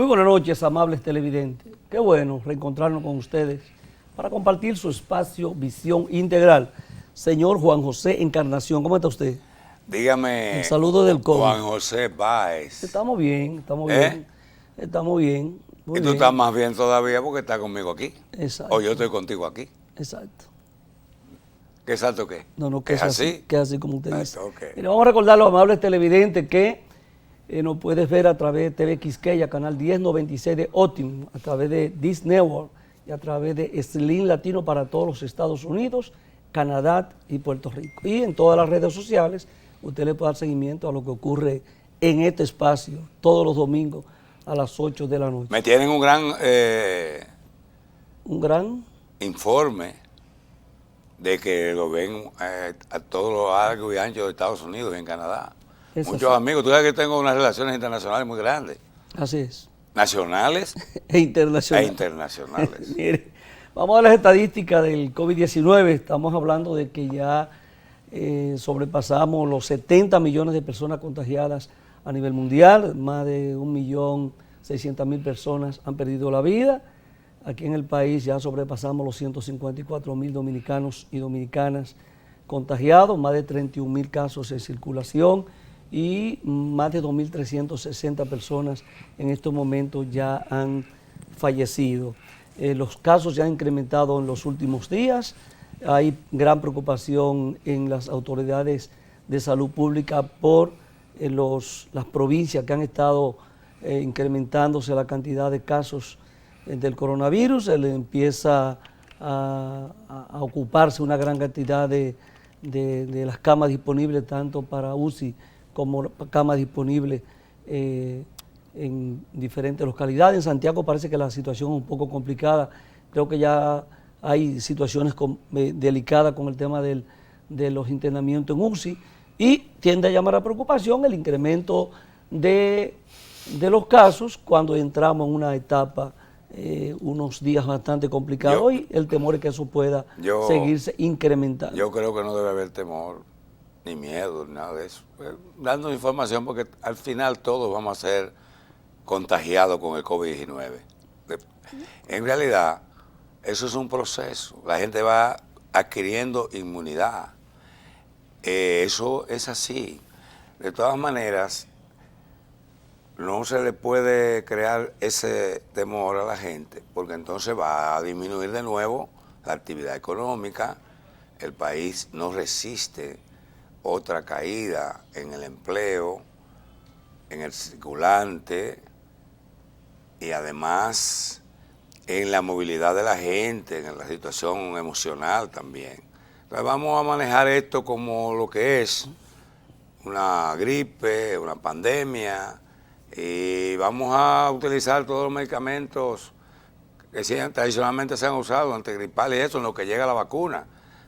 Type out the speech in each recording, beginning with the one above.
Muy buenas noches, amables televidentes. Qué bueno reencontrarnos con ustedes para compartir su espacio Visión Integral. Señor Juan José Encarnación, ¿cómo está usted? Dígame, El saludo del COVID. Juan José Báez. Estamos bien, estamos ¿Eh? bien. Estamos bien, muy Y tú bien. estás más bien todavía porque estás conmigo aquí. Exacto. O yo estoy contigo aquí. Exacto. ¿Qué salto qué? No, que ¿Es así? Que es así como usted Ah, dice. ok. Mira, vamos a recordar a los amables televidentes que nos puedes ver a través de TV Quisqueya, canal 1096 de Optimum, a través de This Network y a través de Slim Latino para todos los Estados Unidos, Canadá y Puerto Rico. Y en todas las redes sociales usted le puede dar seguimiento a lo que ocurre en este espacio todos los domingos a las 8 de la noche. Me tienen un gran Un gran... informe de que lo ven a todos los largos y anchos de Estados Unidos y en Canadá. Es Muchos así. amigos. Tú sabes que tengo unas relaciones internacionales muy grandes. Así es. Nacionales E internacional. e internacionales. Mire, vamos a las estadísticas del COVID-19. Estamos hablando de que ya sobrepasamos los 70 millones de personas contagiadas a nivel mundial. Más de 1.600.000 personas han perdido la vida. Aquí en el país ya sobrepasamos los 154.000 dominicanos y dominicanas contagiados, más de 31.000 casos en circulación y más de 2.360 personas en estos momentos ya han fallecido. Los casos se han incrementado en los últimos días. Hay gran preocupación en las autoridades de salud pública por las provincias que han estado incrementándose la cantidad de casos del coronavirus. Él empieza a ocuparse una gran cantidad de las camas disponibles, tanto para UCI como camas disponibles en diferentes localidades. En Santiago parece que la situación es un poco complicada. Creo que ya hay situaciones delicadas con el tema de los internamientos en UCI y tiende a llamar a preocupación el incremento de los casos cuando entramos en una etapa unos días bastante complicados y el temor es que eso pueda seguirse incrementando. Yo creo que no debe haber temor, ni miedo, ni nada de eso. Dando información porque al final todos vamos a ser contagiados con el COVID-19. En realidad, eso es un proceso. La gente va adquiriendo inmunidad. Eso es así. De todas maneras, no se le puede crear ese temor a la gente, porque entonces va a disminuir de nuevo la actividad económica, el país no resiste otra caída en el empleo, en el circulante y además en la movilidad de la gente, en la situación emocional también. Entonces vamos a manejar esto como lo que es una gripe, una pandemia, y vamos a utilizar todos los medicamentos que tradicionalmente se han usado, antigripales y eso, en lo que llega la vacuna,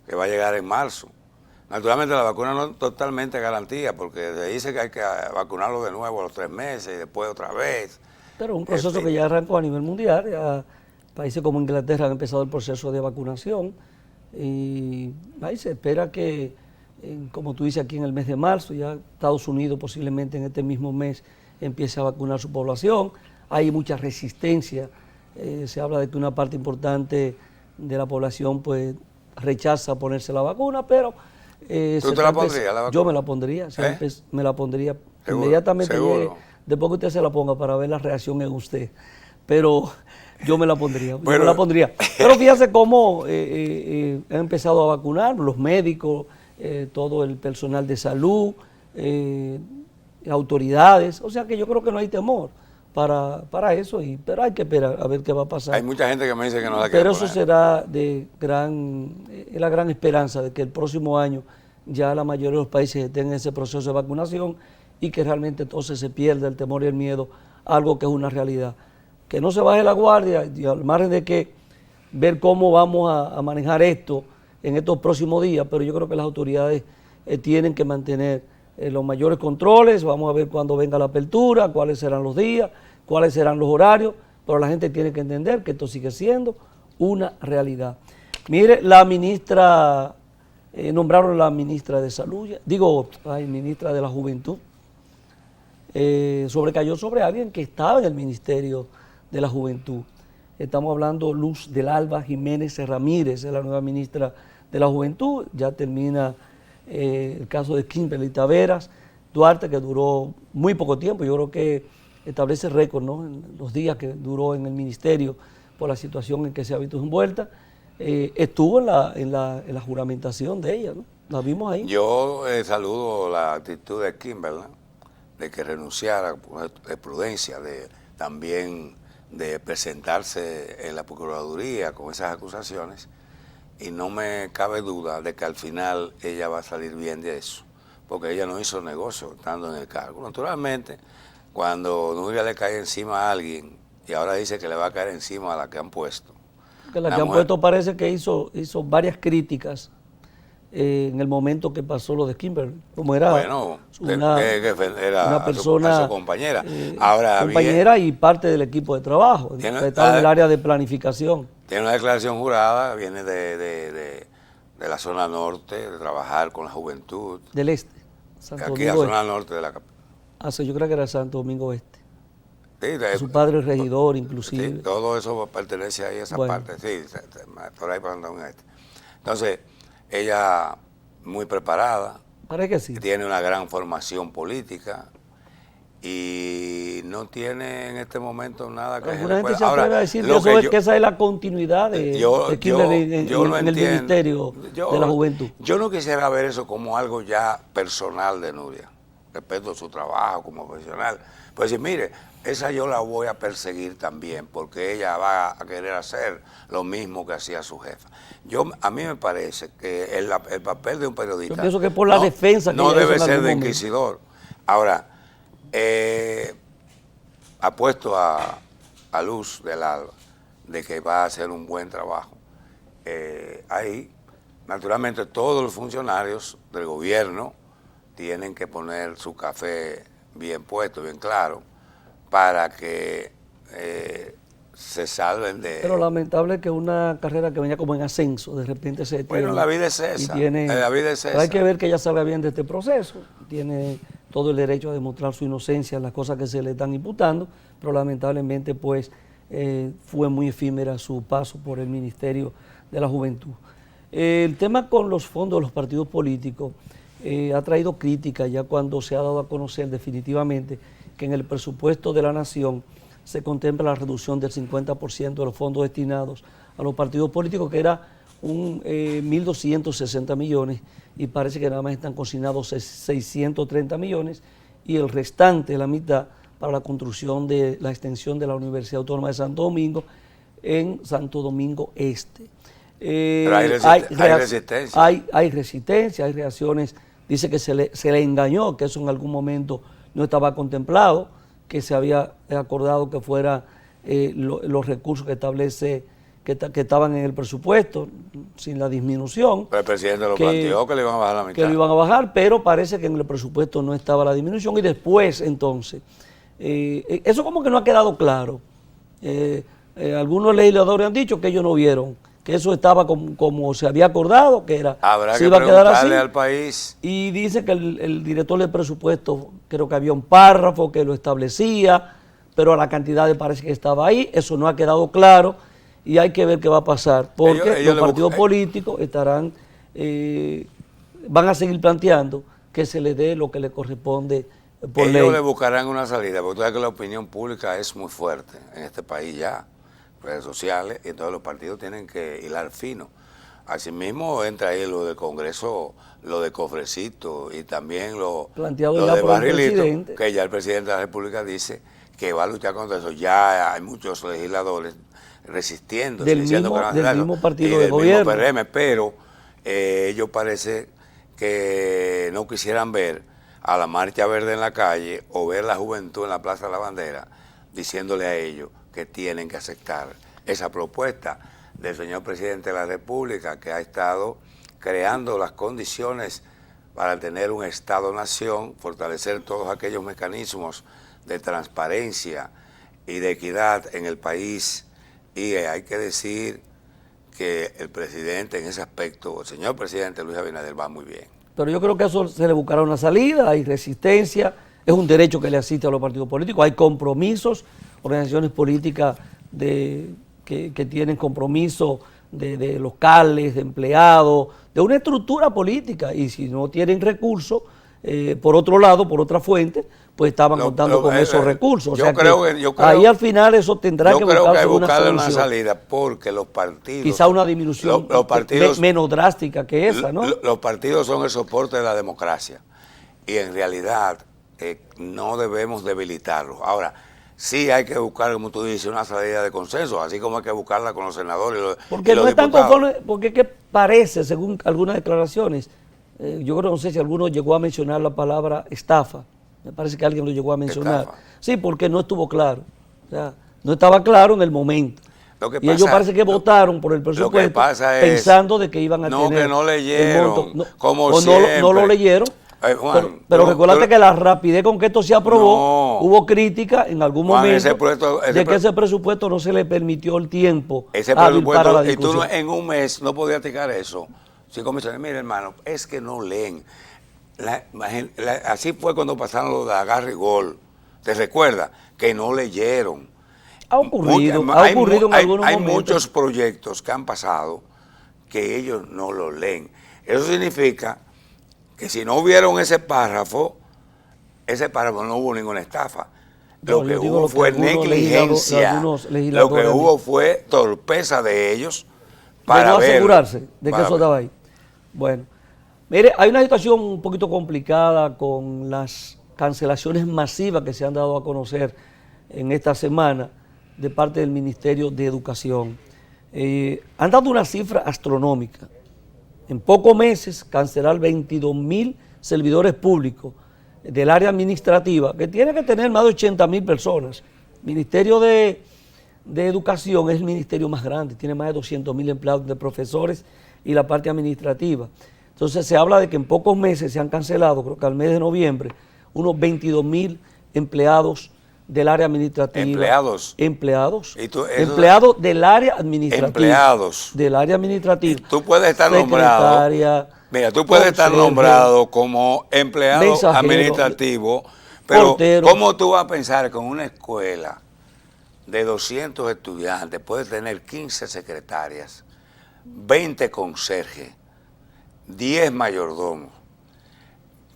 que va a llegar en marzo. Naturalmente la vacuna no es totalmente garantía, porque se dice que hay que vacunarlo de nuevo a los 3 meses y después otra vez. Pero un proceso que ya arrancó a nivel mundial. Ya países como Inglaterra han empezado el proceso de vacunación y ahí se espera que, como tú dices, aquí en el mes de marzo, ya Estados Unidos posiblemente en este mismo mes empiece a vacunar su población. Hay mucha resistencia, se habla de que una parte importante de la población pues rechaza ponerse la vacuna, pero... ¿Tú te la pondrías la vacuna? Yo me la pondría, me la pondría ¿Seguro? inmediatamente, ¿Seguro? después que usted se la ponga para ver la reacción en usted, pero yo me la pondría, Bueno, yo me la pondría. Pero fíjate cómo han empezado a vacunar los médicos, todo el personal de salud, autoridades, o sea que yo creo que no hay temor para eso, pero hay que esperar a ver qué va a pasar. Hay mucha gente que me dice que no la quiere Pero eso poner. será la gran esperanza de que el próximo año ya la mayoría de los países estén en ese proceso de vacunación y que realmente entonces se pierda el temor y el miedo, algo que es una realidad. Que no se baje la guardia y al margen de que ver cómo vamos a manejar esto en estos próximos días, pero yo creo que las autoridades tienen que mantener los mayores controles. Vamos a ver cuándo venga la apertura, cuáles serán los días, cuáles serán los horarios, pero la gente tiene que entender que esto sigue siendo una realidad. Mire, la ministra, nombraron la ministra de Salud, ministra de la Juventud, sobrecayó sobre alguien que estaba en el Ministerio de la Juventud. Estamos hablando Luz del Alba Jiménez Ramírez, es la nueva ministra de la Juventud. Ya termina el caso de Kimberly Taveras Duarte, que duró muy poco tiempo. Yo creo que establece récord, ¿no?, en los días que duró en el ministerio por la situación en que se ha visto envuelta. Estuvo en la juramentación de ella, ¿no? La vimos ahí. Yo saludo la actitud de Kimberly, ¿no?, de que renunciara, de prudencia, también de presentarse en la Procuraduría con esas acusaciones, y no me cabe duda de que al final ella va a salir bien de eso, porque ella no hizo negocio estando en el cargo. Naturalmente, cuando Nuria le cae encima a alguien y ahora dice que le va a caer encima a la que han puesto. Que la que han puesto parece que hizo varias críticas en el momento que pasó lo de Kimberly, como era, bueno, era una persona, a su compañera. Ahora compañera y parte del equipo de trabajo, estaba en el área de planificación. Tiene una declaración jurada, viene de la zona norte, de trabajar con la juventud. Del este, Santo Domingo. Aquí a la zona norte de la capital. Yo creo que era Santo Domingo Este. Sí, su padre es regidor, inclusive. Sí, todo eso pertenece ahí a esa parte, sí, por ahí para Santo Este. Entonces, ella muy preparada, parece que sí, tiene una gran formación política y no tiene en este momento nada que... Alguna gente se atreve a decir que esa es la continuidad de Kimberly en el Ministerio de la Juventud. Yo no quisiera ver eso como algo ya personal de Nuria, respecto a su trabajo como profesional. Pues si mire, esa yo la voy a perseguir también, porque ella va a querer hacer lo mismo que hacía su jefa. A mí me parece que el papel de un periodista... Yo pienso que por la defensa que no debe ser de inquisidor. Ahora, apuesto a Luz del Alba de que va a hacer un buen trabajo. Ahí, naturalmente, todos los funcionarios del gobierno tienen que poner su café bien puesto, bien claro, para que se salven de... Pero lamentable que una carrera que venía como en ascenso, de repente se detiene. Bueno, la vida es esa. La vida es esa. Hay que ver que ella salga bien de este proceso. Tiene todo el derecho a demostrar su inocencia en las cosas que se le están imputando, pero lamentablemente pues fue muy efímera su paso por el Ministerio de la Juventud. El tema con los fondos de los partidos políticos ha traído crítica ya cuando se ha dado a conocer definitivamente que en el presupuesto de la Nación se contempla la reducción del 50% de los fondos destinados a los partidos políticos, que era 1.260 millones, y parece que nada más están consignados 630 millones, y el restante, la mitad, para la construcción de la extensión de la Universidad Autónoma de Santo Domingo en Santo Domingo Este. Pero hay resistencia. Hay resistencia, hay reacciones. Dice que se le engañó, que eso en algún momento no estaba contemplado, que se había acordado que fuera los recursos que establece, que estaban en el presupuesto, sin la disminución. Pero el presidente lo planteó que le iban a bajar la mitad. Que lo iban a bajar, pero parece que en el presupuesto no estaba la disminución, y después entonces, eso como que no ha quedado claro. Algunos legisladores han dicho que ellos no vieron que eso estaba como se había acordado, que era, habrá se que iba a quedar así, al país. Y dice que el director del presupuesto, creo que había un párrafo que lo establecía, pero a la cantidad parece que estaba ahí. Eso no ha quedado claro y hay que ver qué va a pasar, porque los partidos políticos van a seguir planteando que se le dé lo que le corresponde por ley. Ellos le buscarán una salida, porque tú sabes que la opinión pública es muy fuerte en este país ya, redes sociales, y entonces los partidos tienen que hilar fino. Asimismo entra ahí lo del Congreso, lo de Cofrecito, y también lo de Barrilito, que ya el presidente de la República dice que va a luchar contra eso. Ya hay muchos legisladores resistiendo, del mismo partido de gobierno, PRM, pero ellos parece que no quisieran ver a la Marcha Verde en la calle o ver la juventud en la Plaza de la Bandera diciéndole a ellos que tienen que aceptar esa propuesta del señor presidente de la República, que ha estado creando las condiciones para tener un Estado-nación, fortalecer todos aquellos mecanismos de transparencia y de equidad en el país. Y hay que decir que el presidente en ese aspecto, el señor presidente Luis Abinader, va muy bien. Pero yo creo que eso se le buscará una salida, hay resistencia, es un derecho que le asiste a los partidos políticos. Hay compromisos, organizaciones políticas que tienen compromiso de locales, de empleados, de una estructura política, y si no tienen recursos, por otro lado, por otra fuente, pues estaban contando con esos recursos. O sea ahí al final eso tendrá que buscarse una salida, porque los partidos... Quizá una disminución los partidos, menos drástica que esa, ¿no? Los partidos son el soporte de la democracia, y en realidad no debemos debilitarlos. Ahora, sí hay que buscar, como tú dices, una salida de consenso, así como hay que buscarla con los senadores y los porque no están conformes, porque es que parece, según algunas declaraciones, yo creo, no sé si alguno llegó a mencionar la palabra estafa, me parece que alguien lo llegó a mencionar. ¿Estafa? Sí, porque no estuvo claro, o sea, no estaba claro en el momento. Y ellos parece que votaron por el presupuesto pensando de que iban a tener... No, que no leyeron, como siempre. No lo leyeron. Juan, pero recuérdate que la rapidez con que esto se aprobó, hubo crítica en algún momento de que ese presupuesto no se le permitió el tiempo hábil para la discusión. Y tú en un mes no podías aplicar eso. Sí, comisiones, mire hermano, es que no leen. Así fue cuando pasaron lo de agarre y gol. ¿Te recuerdas? Que no leyeron. Ha ocurrido en algunos momentos. Hay muchos proyectos que han pasado que ellos no lo leen. Eso significa que si no hubieron ese párrafo no hubo ninguna estafa. Lo que hubo fue negligencia. Lo que hubo fue torpeza de ellos para no asegurarse de que eso estaba ahí. Bueno, mire, hay una situación un poquito complicada con las cancelaciones masivas que se han dado a conocer en esta semana de parte del Ministerio de Educación. Han dado una cifra astronómica. En pocos meses cancelar 22.000 servidores públicos del área administrativa, que tiene que tener más de 80.000 personas. El Ministerio de Educación es el ministerio más grande, tiene más de 200.000 empleados de profesores y la parte administrativa. Entonces se habla de que en pocos meses se han cancelado, creo que al mes de noviembre, unos 22.000 empleados del área administrativa. Empleados. Empleados del área administrativa. Empleados. Del área administrativa. Tú puedes estar nombrado. Mira, tú puedes estar nombrado como empleado administrativo, pero portero. ¿Cómo tú vas a pensar que en una escuela de 200 estudiantes puedes tener 15 secretarias, 20 conserjes, 10 mayordomos,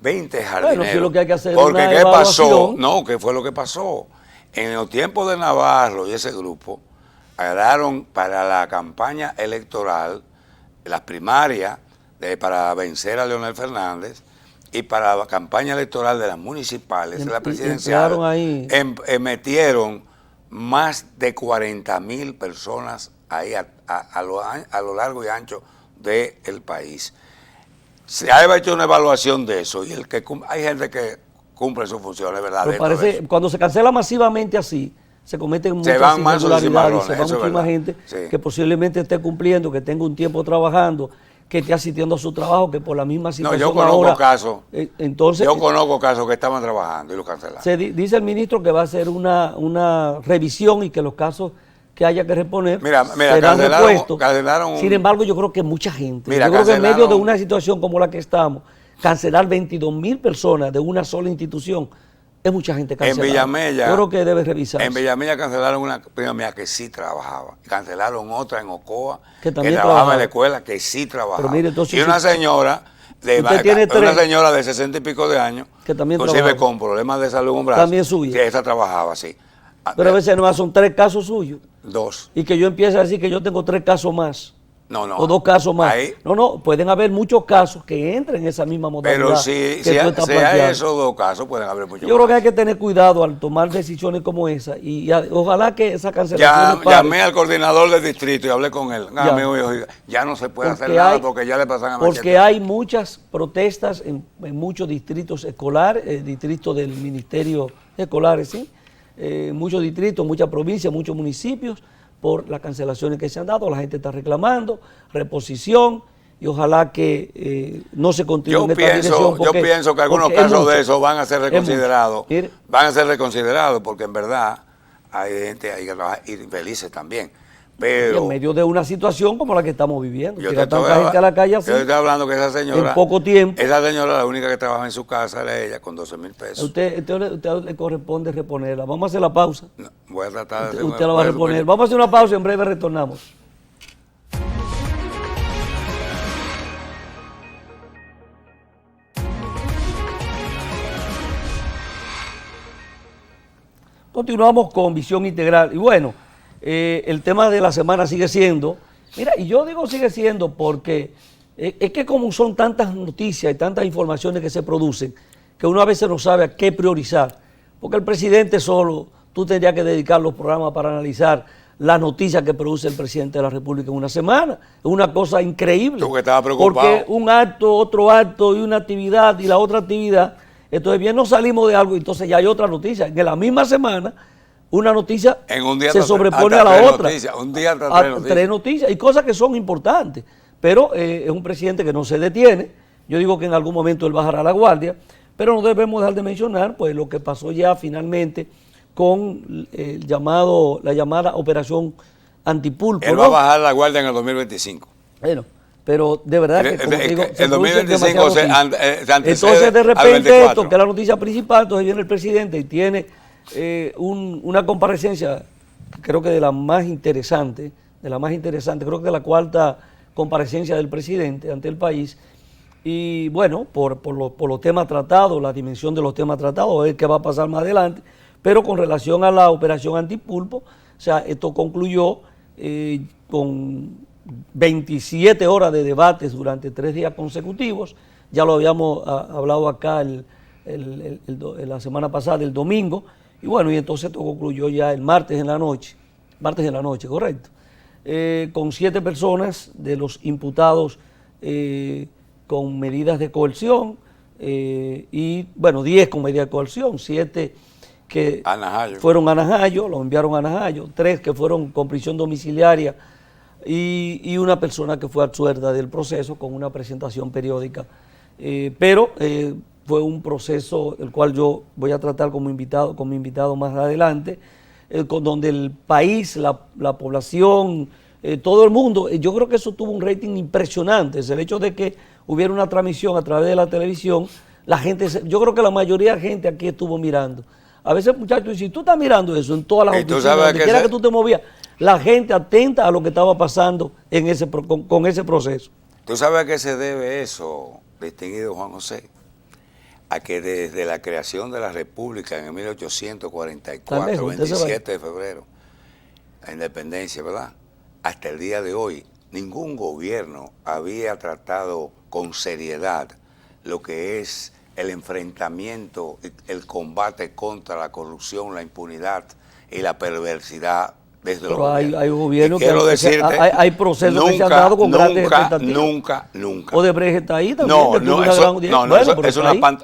20 jardineros? Bueno, sí, lo que hay que hacer porque es una ¿qué evaluación. pasó? No, ¿qué fue lo que pasó? En los tiempos de Navarro y ese grupo, agarraron para la campaña electoral, las primarias, para vencer a Leonel Fernández, y para la campaña electoral de las municipales, de la presidencial, metieron más de 40.000 personas ahí a lo largo y ancho del país. Se ha hecho una evaluación de eso, y hay gente que cumple sus funciones, ¿verdad? Cuando se cancela masivamente así, se cometen muchas irregularidades, se va muchísima gente que posiblemente esté cumpliendo, que tenga un tiempo trabajando, que esté asistiendo a su trabajo, que por la misma situación yo conozco casos. Entonces, yo conozco casos que estaban trabajando y los cancelaron. Dice el ministro que va a hacer una revisión y que los casos que haya que reponer serán repuestos. Sin embargo, yo creo que mucha gente, yo creo que en medio de una situación como la que estamos, cancelar 22.000 personas de una sola institución, es mucha gente cancelada. En Villamella, yo creo que debe revisarse. En Villamella cancelaron una prima mía que sí trabajaba. Cancelaron otra en Ocoa, que trabajaba en la escuela, que sí trabajaba. Pero mire, entonces, y una señora de 60 y pico de años, que también inclusive con problemas de salud en también suya. Que esa trabajaba, sí. Pero a veces no son 3 casos suyos. 2. Y que yo empiece a decir que yo tengo 3 casos más. No. O 2 casos más. No, pueden haber muchos casos que entren en esa misma modalidad. Pero si hay esos 2 casos, pueden haber muchos más. Yo creo que hay que tener cuidado al tomar decisiones como esa, y ojalá que esa cancelación llamé al coordinador del distrito y hablé con él. Ya no se puede hacer nada porque ya le pasan a Machete. Porque hay muchas protestas en muchos distritos escolares, distritos del Ministerio Escolares, ¿sí? Muchos distritos, muchas provincias, muchos municipios, por las cancelaciones que se han dado. La gente está reclamando reposición, y ojalá que no se continúe en esta dirección. Yo pienso que algunos casos de eso van a ser reconsiderados. Van a ser reconsiderados porque en verdad hay gente ahí que trabaja infelices también. Pero en medio de una situación como la que estamos viviendo, yo tirar te estoy tanta gente a la calle así, yo te estoy hablando que esa señora, en poco tiempo. esa señora, la única que trabaja en su casa era ella, con 12,000 pesos. A usted le corresponde reponerla. Vamos a hacer la pausa. No, voy a tratar de hacer Usted un la va a esfuerzo, reponer. porque- Vamos a hacer una pausa y en breve retornamos. Continuamos con Visión Integral. Y bueno, el tema de la semana sigue siendo, mira, y yo digo sigue siendo porque es que como son tantas noticias y tantas informaciones que se producen, que uno a veces no sabe a qué priorizar. Porque el presidente solo, tú tendrías que dedicar los programas para analizar las noticias que produce el presidente de la República en una semana. Es una cosa increíble. Tú que estabas preocupado. Porque un acto, otro acto y una actividad y la otra actividad. Entonces bien nos salimos de algo y entonces ya hay otra noticia. En la misma semana, una noticia En un día se tras- sobrepone hasta a la tres otra. noticias, un día tras A tres noticias. tres noticias. Y cosas que son importantes. Pero es un presidente que no se detiene. Yo digo que en algún momento él bajará la guardia. Pero no debemos dejar de mencionar pues lo que pasó ya finalmente con la llamada operación Antipulpo. Él ¿no? va a bajar la guardia en el 2025. Bueno, pero de verdad que, como te digo, se el producen 2025 se demasiadas noticias. antecede Entonces, de al repente, 24. esto, que es la noticia principal, entonces viene el presidente y tiene una comparecencia, creo que de la más interesante, creo que de la cuarta comparecencia del presidente ante el país. Y bueno, por los temas tratados, la dimensión de los temas tratados, a ver qué va a pasar más adelante. Pero con relación a la operación Antipulpo, o sea, esto concluyó con 27 horas de debates durante 3 días consecutivos. Ya lo habíamos hablado acá la semana pasada, el domingo. Y bueno, y entonces esto concluyó ya el martes en la noche, correcto. Con 7 personas de los imputados con medidas de coerción y, bueno, 10 con medidas de coerción, 7 que fueron a Najayo, lo enviaron a Najayo, 3 que fueron con prisión domiciliaria y una persona que fue absuelta del proceso con una presentación periódica. Pero fue un proceso el cual yo voy a tratar como invitado más adelante, donde el país, la población, todo el mundo, yo creo que eso tuvo un rating impresionante. El hecho de que hubiera una transmisión a través de la televisión, la gente, yo creo que la mayoría de la gente aquí estuvo mirando. A veces, muchachos, si tú estás mirando eso en todas las oficinas, donde quiera que tú te movías, la gente atenta a lo que estaba pasando con ese proceso. ¿Tú sabes a qué se debe eso, distinguido Juan José? A que desde la creación de la República en el 1844, 27 de febrero, la independencia, ¿verdad? Hasta el día de hoy, ningún gobierno había tratado con seriedad lo que es el enfrentamiento, el combate contra la corrupción, la impunidad y la perversidad desde los gobiernos. Hay gobiernos que hay procesos que se han dado con grandes expectativas. Nunca. Odebrecht está ahí también.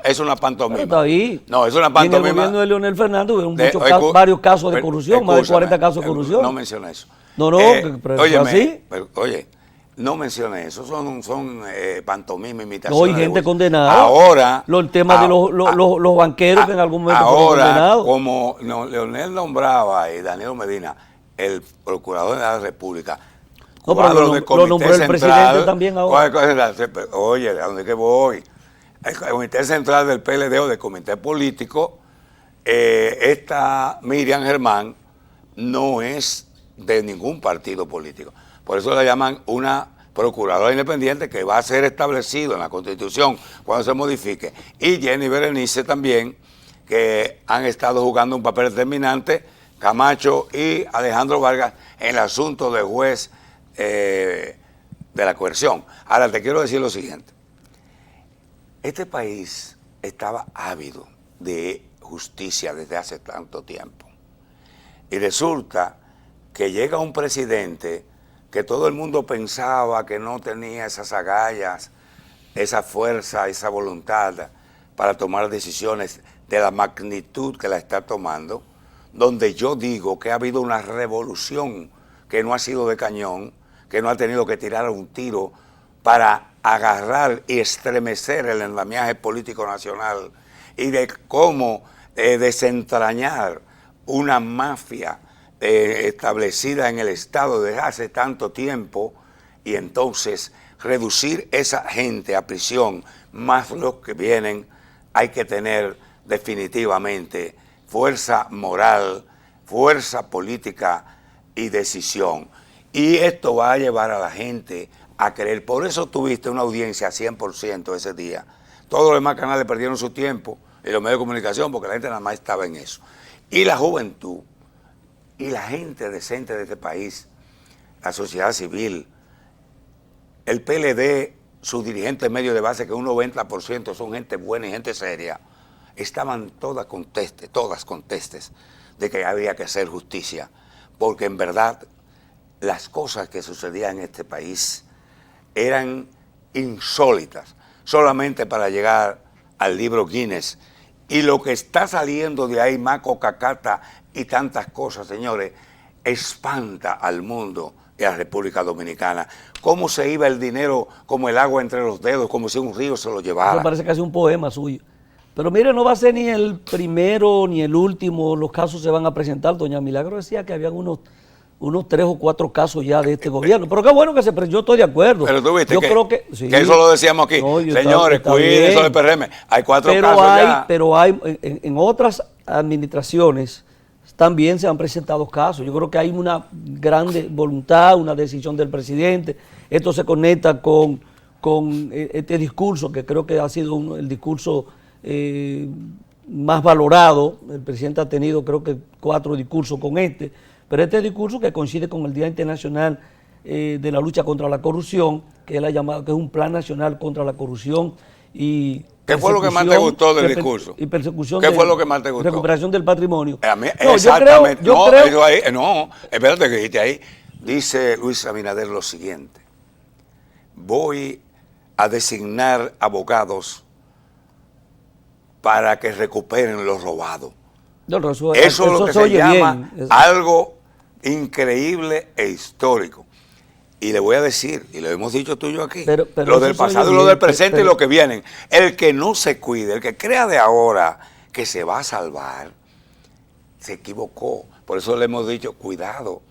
Es una pantomima. Está ahí. No, es una Y en pantomima. el gobierno de Leonel Fernández hubo varios casos de corrupción, más de 40 casos de corrupción. No menciona eso. No, pero óyeme, así. Oye, no mencione eso, son pantomima, imitaciones. No, hay gente condenada. Ahora. El tema de los banqueros que en algún momento fueron condenados. Como Leonel nombraba y Danilo Medina, el procurador de la República. No, pero lo nombró el presidente también ahora. Oye, ¿a dónde que voy? El Comité Central del PLD o del Comité Político, esta Miriam Germán no es de ningún partido político. Por eso la llaman una procuradora independiente que va a ser establecido en la Constitución cuando se modifique. Y Jenny Berenice también, que han estado jugando un papel determinante, Camacho y Alejandro Vargas, en el asunto de juez de la coerción. Ahora te quiero decir lo siguiente. Este país estaba ávido de justicia desde hace tanto tiempo. Y resulta que llega un presidente que todo el mundo pensaba que no tenía esas agallas, esa fuerza, esa voluntad para tomar decisiones de la magnitud que la está tomando, donde yo digo que ha habido una revolución que no ha sido de cañón, que no ha tenido que tirar un tiro para agarrar y estremecer el andamiaje político nacional y de cómo desentrañar una mafia establecida en el Estado desde hace tanto tiempo, y entonces reducir esa gente a prisión, más los que vienen, hay que tener definitivamente fuerza moral, fuerza política y decisión. Y esto va a llevar a la gente a creer. Por eso tuviste una audiencia 100% ese día. Todos los demás canales perdieron su tiempo, y los medios de comunicación, porque la gente nada más estaba en eso. Y la juventud, y la gente decente de este país, la sociedad civil, el PLD, sus dirigentes medios de base, que un 90% son gente buena y gente seria, estaban todas contestes de que había que hacer justicia, porque en verdad las cosas que sucedían en este país eran insólitas, solamente para llegar al libro Guinness. Y lo que está saliendo de ahí, Maco Cacata y tantas cosas, señores, espanta al mundo y a la República Dominicana. Cómo se iba el dinero como el agua entre los dedos, como si un río se lo llevara. Eso parece casi un poema suyo. Pero mire, no va a ser ni el primero ni el último, los casos se van a presentar. Doña Milagro decía que habían unos 3 o 4 casos ya de este gobierno. Pero qué bueno que se presentó, yo estoy de acuerdo. Pero tú viste yo que, creo que, sí, que eso lo decíamos aquí. no, Señores, cuiden eso del PRM. Hay 4 casos ya. Pero hay, en otras administraciones también se han presentado casos. Yo creo que hay una grande voluntad, una decisión del presidente. Esto se conecta con este discurso, que creo que ha sido el discurso más valorado. El presidente ha tenido, creo que 4 discursos con pero este discurso que coincide con el Día Internacional de la Lucha contra la Corrupción, que él ha llamado, que es un plan nacional contra la corrupción y ¿qué fue lo que más te gustó del discurso? Y persecución. ¿Qué fue lo que más te gustó? Recuperación del patrimonio. A mí, no, exactamente. Yo creo, Espérate que dijiste ahí. Dice Luis Abinader lo siguiente: voy a designar abogados para que recuperen lo robado. Eso es lo que se llama algo increíble e histórico. Y le voy a decir, y lo hemos dicho tú y yo aquí, pero lo del pasado y lo del presente y lo que vienen. El que no se cuide, el que crea de ahora que se va a salvar, se equivocó. Por eso le hemos dicho, cuidado.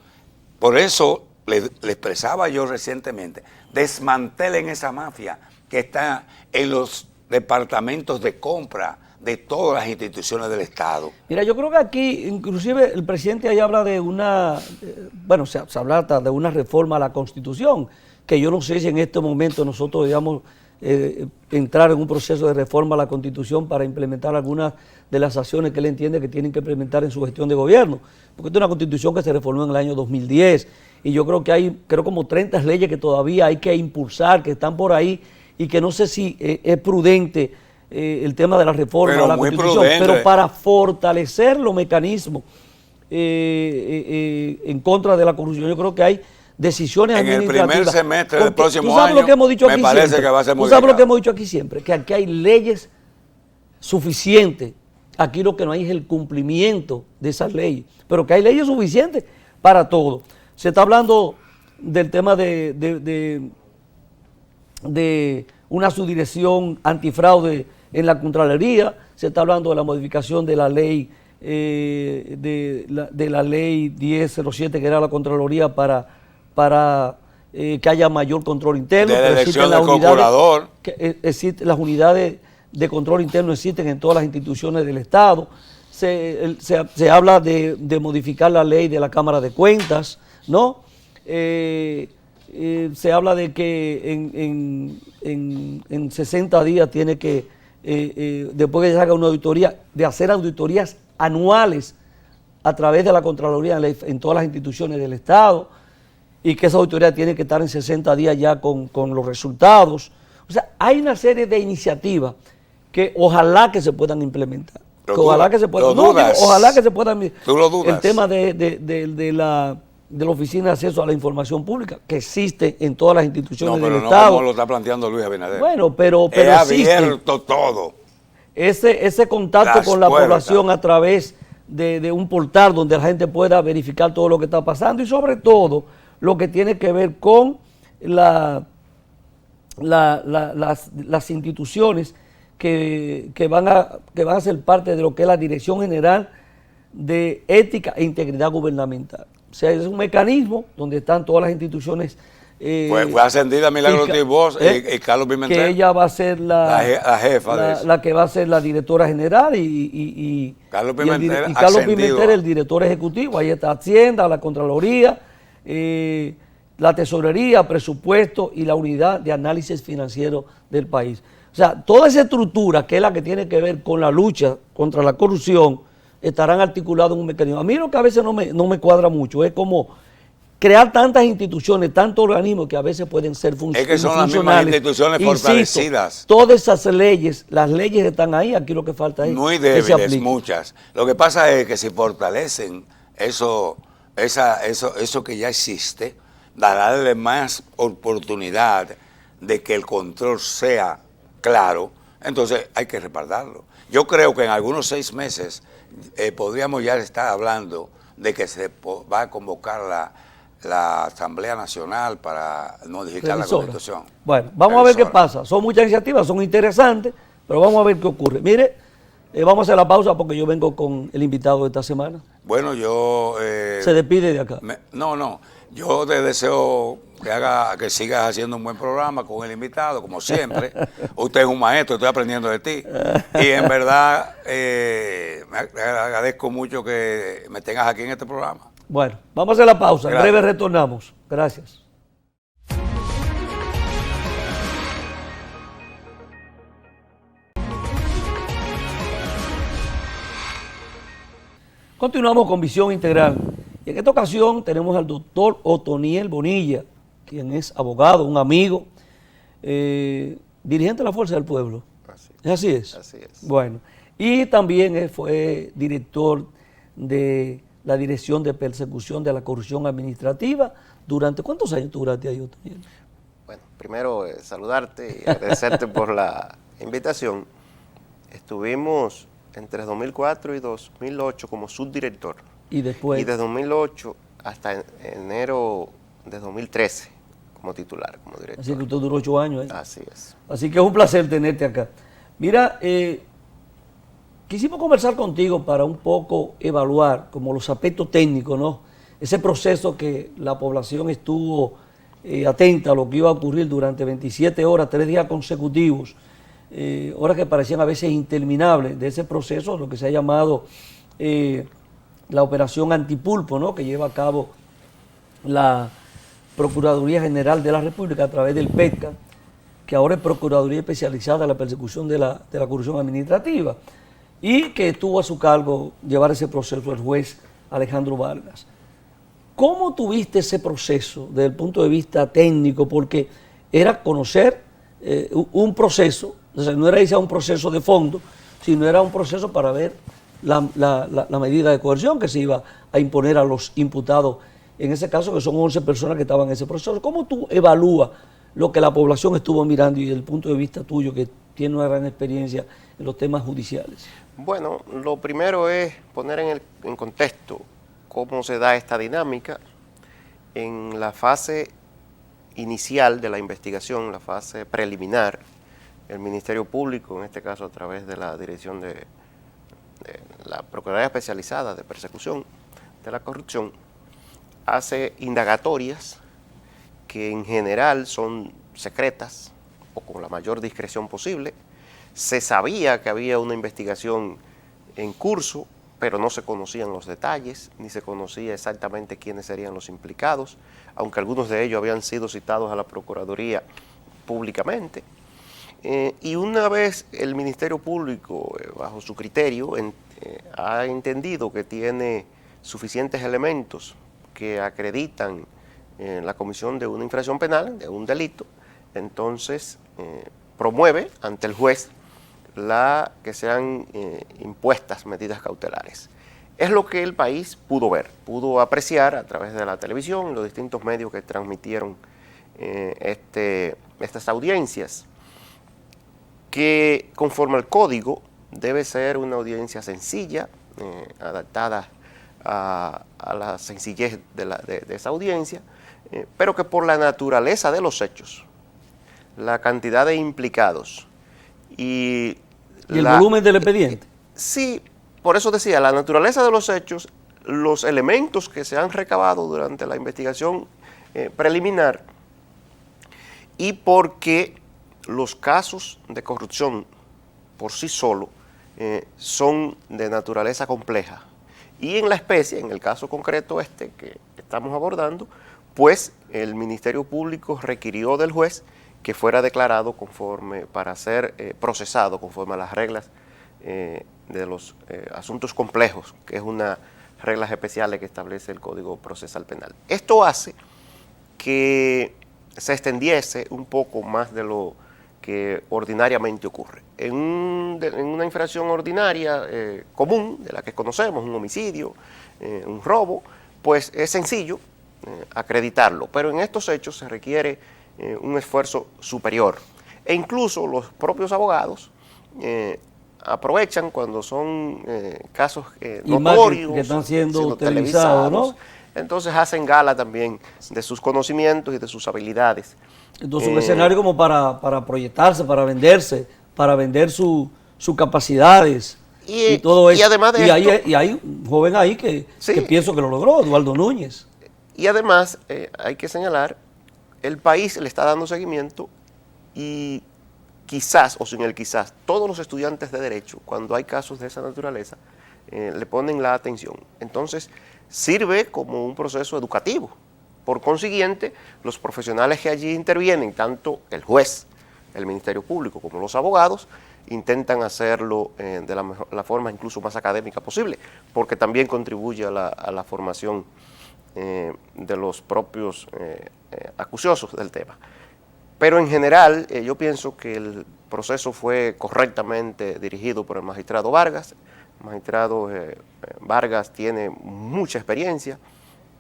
Por eso le expresaba yo recientemente, desmantelen esa mafia que está en los departamentos de compra de todas las instituciones del Estado. Mira, yo creo que aquí, inclusive el presidente ahí habla de se habla de una reforma a la Constitución, que yo no sé si en este momento nosotros debamos entrar en un proceso de reforma a la Constitución para implementar algunas de las acciones que él entiende que tienen que implementar en su gestión de gobierno, porque esta es una Constitución que se reformó en el año 2010, y yo creo que hay, como 30 leyes que todavía hay que impulsar, que están por ahí, y que no sé si es prudente el tema de la reforma a la Constitución, pero para fortalecer los mecanismos en contra de la corrupción, yo creo que hay decisiones administrativas. En el primer semestre del próximo año, lo que hemos dicho me aquí parece siempre, que va a ser tú sabes lo que hemos dicho aquí siempre, que aquí hay leyes suficientes, aquí lo que no hay es el cumplimiento de esas leyes, pero que hay leyes suficientes para todo. Se está hablando del tema de una subdirección antifraude en la Contraloría, se está hablando de la modificación de la ley de la ley 1007, que era la Contraloría para que haya mayor control interno. De la elección del procurador. Las unidades de control interno existen en todas las instituciones del Estado. Se habla de modificar la ley de la Cámara de Cuentas, ¿no? Se habla de que en 60 días tiene que, después que se haga una auditoría, de hacer auditorías anuales a través de la Contraloría en todas las instituciones del Estado, y que esa auditoría tiene que estar en 60 días ya con los resultados. O sea, hay una serie de iniciativas que ojalá que se puedan implementar. Ojalá que se puedan. Ojalá que se puedan. ¿Tú lo dudas? El tema de la Oficina de Acceso a la Información Pública, que existe en todas las instituciones del Estado. No lo está planteando Luis Abinader. Bueno, pero es abierto todo. Ese contacto con la población a través de un portal donde la gente pueda verificar todo lo que está pasando, y sobre todo lo que tiene que ver con las instituciones que van a ser parte de lo que es la Dirección General de ética e integridad gubernamental. O sea, es un mecanismo donde están todas las instituciones. Fue ascendida Milagros Tibós y Carlos Pimentel. Que ella va a ser la jefa de eso. La que va a ser la directora general y Carlos Pimentel, y Carlos Pimentel, el director ejecutivo. Ahí está Hacienda, la Contraloría, la Tesorería, Presupuesto y la Unidad de Análisis Financiero del país. O sea, toda esa estructura, que es la que tiene que ver con la lucha contra la corrupción, estarán articulados en un mecanismo. A mí lo que a veces no me cuadra mucho es como crear tantas instituciones, tantos organismos que a veces pueden ser funcionales. Es que son las mismas instituciones fortalecidas. Insisto, todas esas leyes, las leyes están ahí, aquí lo que falta es muy débiles, muchas. Lo que pasa es que si fortalecen eso que ya existe, darle más oportunidad de que el control sea claro, entonces hay que respaldarlo. Yo creo que en algunos 6 meses podríamos ya estar hablando de que se va a convocar la Asamblea Nacional para modificar la Constitución. Bueno, vamos a ver qué pasa. Son muchas iniciativas, son interesantes, pero vamos a ver qué ocurre. Mire, vamos a hacer la pausa porque yo vengo con el invitado de esta semana. Bueno, yo... se despide de acá. Yo te deseo que sigas haciendo un buen programa con el invitado, como siempre. Usted es un maestro, estoy aprendiendo de ti. Y en verdad, me agradezco mucho que me tengas aquí en este programa. Bueno, vamos a hacer la pausa. Gracias. En breve retornamos. Gracias. Continuamos con Visión Integral. Y en esta ocasión tenemos al doctor Otoniel Bonilla, quien es abogado, un amigo, dirigente de la Fuerza del Pueblo. Así es. Así es. Bueno, y también fue director de la Dirección de Persecución de la Corrupción Administrativa. ¿Cuántos años tú duraste ahí, Otoniel? Bueno, primero saludarte y agradecerte por la invitación. Estuvimos entre 2004 y 2008 como subdirector. Y después. Y de 2008 hasta enero de 2013 como titular, como director. Así que usted duró 8 años. Así es. Así que es un placer tenerte acá. Mira, quisimos conversar contigo para un poco evaluar como los aspectos técnicos, ¿no? Ese proceso que la población estuvo atenta a lo que iba a ocurrir durante 27 horas, 3 días consecutivos, horas que parecían a veces interminables de ese proceso, lo que se ha llamado la operación Antipulpo, ¿no? Que lleva a cabo la Procuraduría General de la República a través del PETCA, que ahora es Procuraduría Especializada en la Persecución de la Corrupción Administrativa, y que tuvo a su cargo llevar ese proceso el juez Alejandro Vargas. ¿Cómo tuviste ese proceso desde el punto de vista técnico? Porque era conocer un proceso, o sea, no era ya un proceso de fondo, sino era un proceso para ver la medida de coerción que se iba a imponer a los imputados, en ese caso que son 11 personas que estaban en ese proceso. ¿Cómo tú evalúas lo que la población estuvo mirando y desde el punto de vista tuyo, que tiene una gran experiencia en los temas judiciales? Bueno, lo primero es poner en contexto cómo se da esta dinámica. En la fase inicial de la investigación, la fase preliminar, el Ministerio Público, en este caso a través de la Dirección de la Procuraduría Especializada de Persecución de la Corrupción, hace indagatorias que en general son secretas o con la mayor discreción posible. Se sabía que había una investigación en curso, pero no se conocían los detalles, ni se conocía exactamente quiénes serían los implicados, aunque algunos de ellos habían sido citados a la Procuraduría públicamente. Y una vez el Ministerio Público, bajo su criterio, ha entendido que tiene suficientes elementos que acreditan la comisión de una infracción penal, de un delito, entonces promueve ante el juez que sean impuestas medidas cautelares. Es lo que el país pudo ver, pudo apreciar a través de la televisión, los distintos medios que transmitieron estas audiencias, que conforme al código debe ser una audiencia sencilla, adaptada a la sencillez de esa audiencia, pero que por la naturaleza de los hechos, la cantidad de implicados y el volumen del expediente. Sí, por eso decía, la naturaleza de los hechos, los elementos que se han recabado durante la investigación preliminar, y porque los casos de corrupción por sí solos son de naturaleza compleja. Y en la especie, en el caso concreto que estamos abordando, pues el Ministerio Público requirió del juez que fuera declarado conforme, para ser procesado conforme a las reglas de los asuntos complejos, que es una reglas especiales que establece el Código Procesal Penal. Esto hace que se extendiese un poco más de lo que ordinariamente ocurre. En una infracción ordinaria común, de la que conocemos, un homicidio, un robo, pues es sencillo acreditarlo, pero en estos hechos se requiere un esfuerzo superior. E incluso los propios abogados aprovechan cuando son casos notorios, que están siendo televisados, ¿no? Entonces hacen gala también de sus conocimientos y de sus habilidades. Entonces un escenario como para proyectarse, para venderse, para vender sus capacidades y todo eso. Y además de esto, hay un joven ahí que pienso que lo logró, Eduardo Núñez. Y además hay que señalar, el país le está dando seguimiento y quizás, o sin el quizás, todos los estudiantes de Derecho, cuando hay casos de esa naturaleza, le ponen la atención. Entonces, sirve como un proceso educativo. Por consiguiente, los profesionales que allí intervienen, tanto el juez, el Ministerio Público, como los abogados, intentan hacerlo de la forma incluso más académica posible, porque también contribuye a la formación de los propios acuciosos del tema. Pero en general, yo pienso que el proceso fue correctamente dirigido por el magistrado Vargas. El magistrado Vargas tiene mucha experiencia,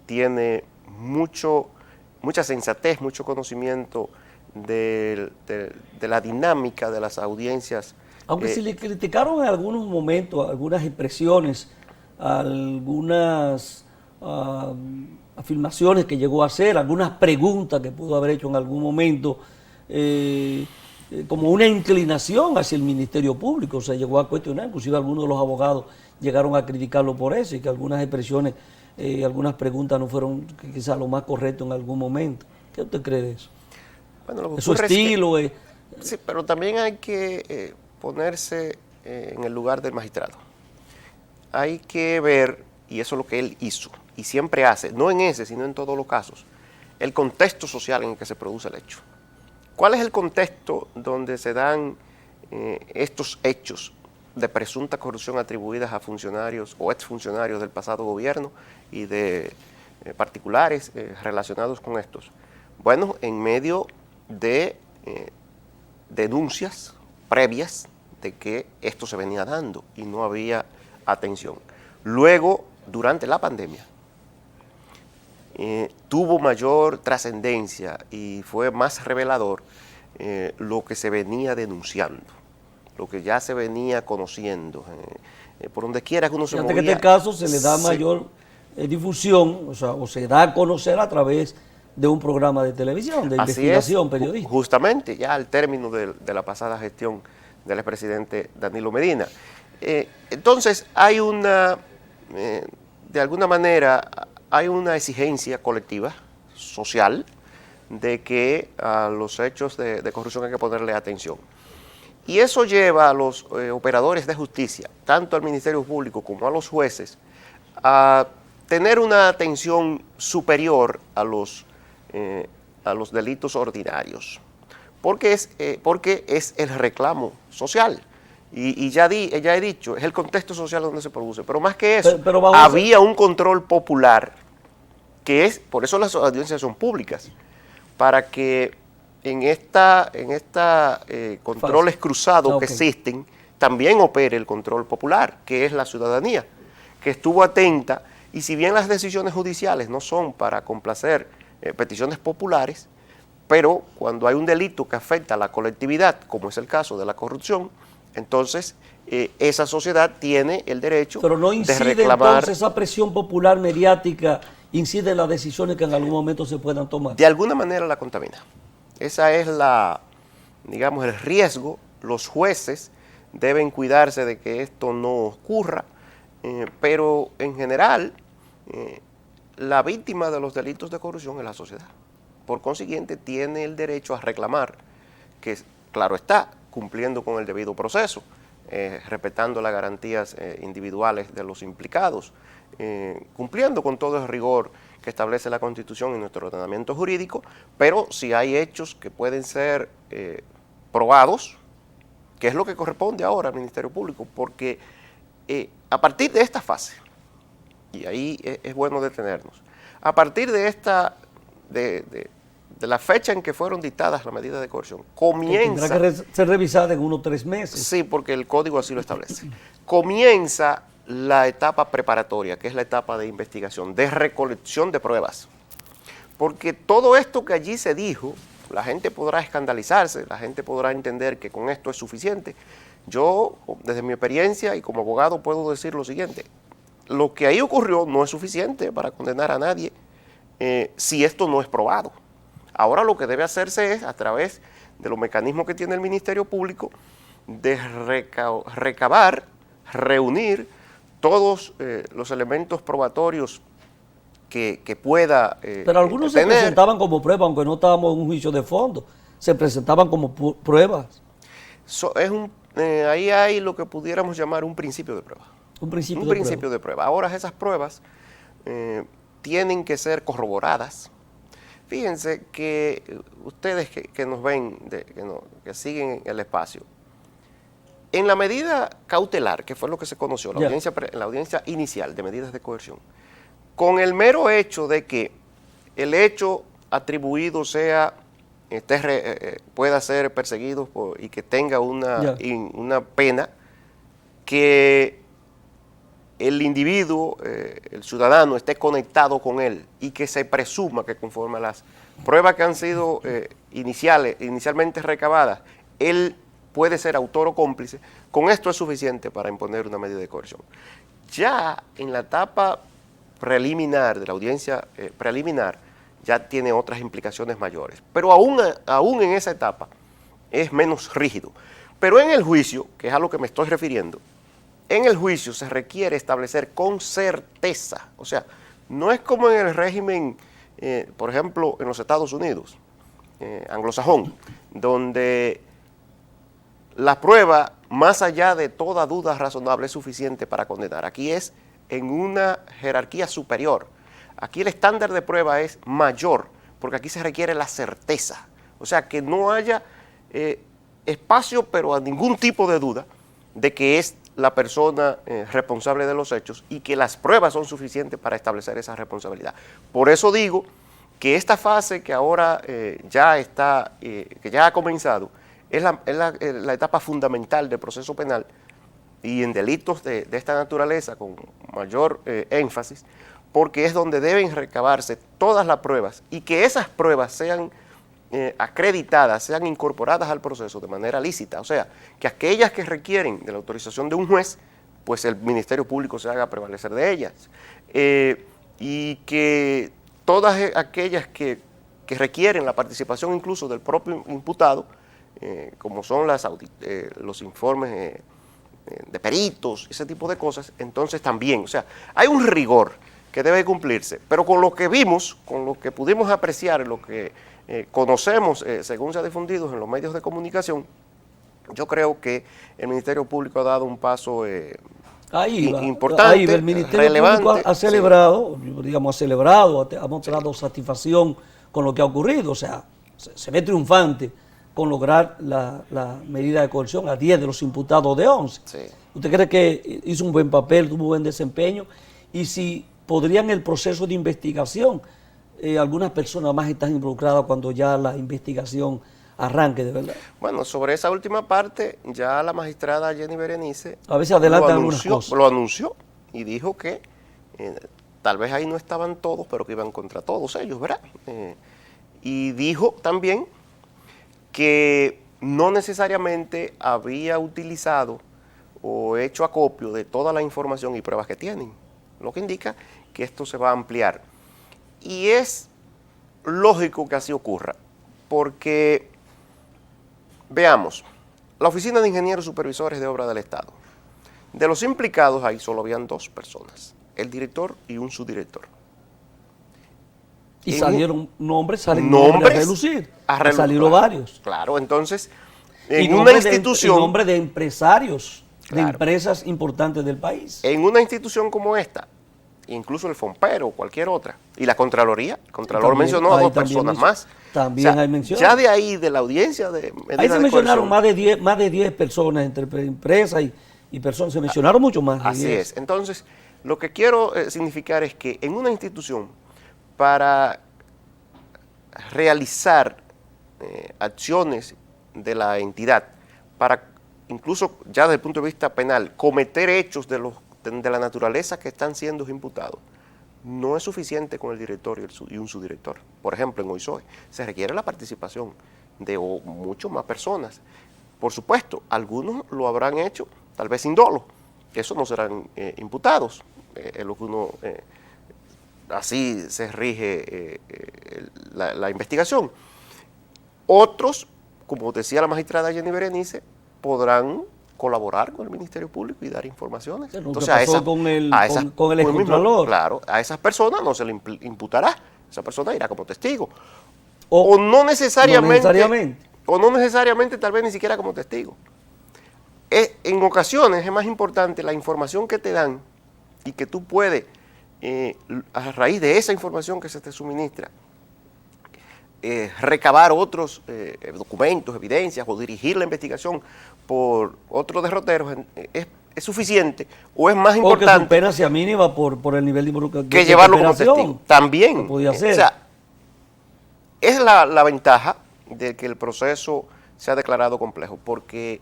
tiene mucha sensatez, mucho conocimiento de la dinámica de las audiencias. Aunque se le criticaron en algunos momentos, algunas expresiones, algunas afirmaciones que llegó a hacer, algunas preguntas que pudo haber hecho en algún momento, como una inclinación hacia el Ministerio Público, se llegó a cuestionar, inclusive algunos de los abogados llegaron a criticarlo por eso, y que algunas expresiones, algunas preguntas no fueron quizás lo más correcto en algún momento. ¿Qué usted cree de eso? Bueno, lo que su estilo. Sí, pero también hay que ponerse en el lugar del magistrado. Hay que ver, y eso es lo que él hizo, y siempre hace, no en ese, sino en todos los casos, el contexto social en el que se produce el hecho. ¿Cuál es el contexto donde se dan estos hechos de presunta corrupción atribuidas a funcionarios o exfuncionarios del pasado gobierno y de particulares relacionados con estos? Bueno, en medio de denuncias previas de que esto se venía dando y no había atención. Luego, durante la pandemia, tuvo mayor trascendencia y fue más revelador lo que se venía denunciando, lo que ya se venía conociendo. Por donde quiera que uno se movía. En este caso se le da mayor difusión, o se da a conocer a través de un programa de televisión, de investigación periodística. Justamente, ya al término de la pasada gestión del expresidente Danilo Medina. Entonces, hay de alguna manera, hay una exigencia colectiva, social, de que a los hechos de corrupción hay que ponerle atención. Y eso lleva a los operadores de justicia, tanto al Ministerio Público como a los jueces, a tener una atención superior a los delitos ordinarios, porque es el reclamo social. Y ya he dicho, es el contexto social donde se produce. Pero más que eso, había un control popular, por eso las audiencias son públicas, para que en esta controles cruzados que existen, también opere el control popular, que es la ciudadanía, que estuvo atenta, y si bien las decisiones judiciales no son para complacer peticiones populares, pero cuando hay un delito que afecta a la colectividad, como es el caso de la corrupción, entonces esa sociedad tiene el derecho de reclamar. Pero no incide entonces esa presión popular mediática, incide en las decisiones que en algún momento se puedan tomar. De alguna manera la contamina. Esa es el riesgo. Los jueces deben cuidarse de que esto no ocurra. pero en general la víctima de los delitos de corrupción es la sociedad. Por consiguiente, tiene el derecho a reclamar que, claro está, cumpliendo con el debido proceso, respetando las garantías individuales de los implicados, cumpliendo con todo el rigor que establece la Constitución y nuestro ordenamiento jurídico, pero si hay hechos que pueden ser probados, que es lo que corresponde ahora al Ministerio Público, porque a partir de esta fase, y ahí es bueno detenernos, a partir de esta, de la fecha en que fueron dictadas las medidas de coerción, comienza... Tendrá que ser revisada en unos 3 meses. Sí, porque el código así lo establece. Comienza la etapa preparatoria, que es la etapa de investigación, de recolección de pruebas. Porque todo esto que allí se dijo, la gente podrá escandalizarse, la gente podrá entender que con esto es suficiente. Yo, desde mi experiencia y como abogado, puedo decir lo siguiente: lo que ahí ocurrió no es suficiente para condenar a nadie si esto no es probado. Ahora lo que debe hacerse es, a través de los mecanismos que tiene el Ministerio Público, de recabar, reunir todos los elementos probatorios que pueda Pero algunos tener. se presentaban como prueba, aunque no estábamos en un juicio de fondo, se presentaban como pruebas. Ahí hay lo que pudiéramos llamar un principio de prueba. Un principio, De prueba. Ahora esas pruebas tienen que ser corroboradas. Fíjense que ustedes que nos ven, que siguen el espacio, en la medida cautelar, que fue lo que se conoció, la audiencia inicial de medidas de coerción, con el mero hecho de que el hecho atribuido pueda ser perseguido y que tenga una pena, que el individuo, el ciudadano, esté conectado con él y que se presuma que conforme a las pruebas que han sido inicialmente recabadas, él puede ser autor o cómplice, con esto es suficiente para imponer una medida de coerción. Ya en la etapa preliminar, de la audiencia preliminar, ya tiene otras implicaciones mayores. Pero aún en esa etapa es menos rígido. Pero en el juicio, que es a lo que me estoy refiriendo, en el juicio se requiere establecer con certeza, o sea, no es como en el régimen, por ejemplo, en los Estados Unidos, anglosajón, donde la prueba, más allá de toda duda razonable, es suficiente para condenar. Aquí es en una jerarquía superior. Aquí el estándar de prueba es mayor, porque aquí se requiere la certeza. O sea, que no haya espacio, pero a ningún tipo de duda, de que es la persona responsable de los hechos y que las pruebas son suficientes para establecer esa responsabilidad. Por eso digo que esta fase que ahora que ya ha comenzado, es la etapa fundamental del proceso penal, y en delitos de esta naturaleza con mayor énfasis, porque es donde deben recabarse todas las pruebas y que esas pruebas sean acreditadas, sean incorporadas al proceso de manera lícita, o sea, que aquellas que requieren de la autorización de un juez, pues el Ministerio Público se haga prevalecer de ellas, y que todas aquellas que requieren la participación incluso del propio imputado, como son los informes de peritos, ese tipo de cosas, entonces también, o sea, hay un rigor que debe cumplirse, pero con lo que vimos, con lo que pudimos apreciar, lo que conocemos según se ha difundido en los medios de comunicación, yo creo que el Ministerio Público ha dado un paso importante, el Ministerio relevante. Público ha celebrado, digamos, ha mostrado satisfacción con lo que ha ocurrido, o sea, se ve triunfante con lograr la medida de coerción a 10 de los imputados de 11. Sí. ¿Usted cree que hizo un buen papel, tuvo un buen desempeño? Y si podrían el proceso de investigación, algunas personas más están involucradas cuando ya la investigación arranque de verdad. Bueno, sobre esa última parte, ya la magistrada Jenny Berenice a veces adelantan algunas cosas. Lo anunció y dijo que tal vez ahí no estaban todos, pero que iban contra todos ellos, ¿verdad? Y dijo también que no necesariamente había utilizado o hecho acopio de toda la información y pruebas que tienen, lo que indica que esto se va a ampliar. Y es lógico que así ocurra, porque, veamos, la Oficina de Ingenieros Supervisores de Obras del Estado De los implicados ahí solo habían 2 personas, el director y un subdirector. Y salen nombres a relucir. Salieron claro, varios. Claro, entonces, Y en una nombre institución... y nombre de empresarios, Claro. de empresas importantes del país. En una institución como esta, incluso el FOMPERO o cualquier otra, y la Contraloría, el Contralor mencionó a 2 personas más. También hay mención. Ya de ahí, de la audiencia de Ahí se mencionaron coerción, más de 10 personas entre empresas y personas. Se mencionaron mucho más. Así es. Entonces, lo que quiero significar es que en una institución, para realizar acciones de la entidad, para incluso ya desde el punto de vista penal, cometer hechos de la naturaleza que están siendo imputados, no es suficiente con el director y un subdirector. Por ejemplo, en OISOE se requiere la participación de muchas más personas. Por supuesto, algunos lo habrán hecho, tal vez sin dolo, que esos no serán imputados. Es lo que uno, así se rige la investigación. Otros, como decía la magistrada Jenny Berenice, podrán colaborar con el Ministerio Público y dar informaciones. Entonces, con el excontralor. Claro, a esas personas no se le imputará, esa persona irá como testigo. O no necesariamente. O no necesariamente, tal vez ni siquiera como testigo. En ocasiones es más importante la información que te dan y que tú puedes, a raíz de esa información que se te suministra, recabar otros documentos, evidencias o dirigir la investigación por otros derroteros es suficiente o es más importante. O que su pena sea mínima por el nivel de involucración. Que llevarlo como testigo. También. Podía ser. O sea, es la ventaja de que el proceso sea declarado complejo, porque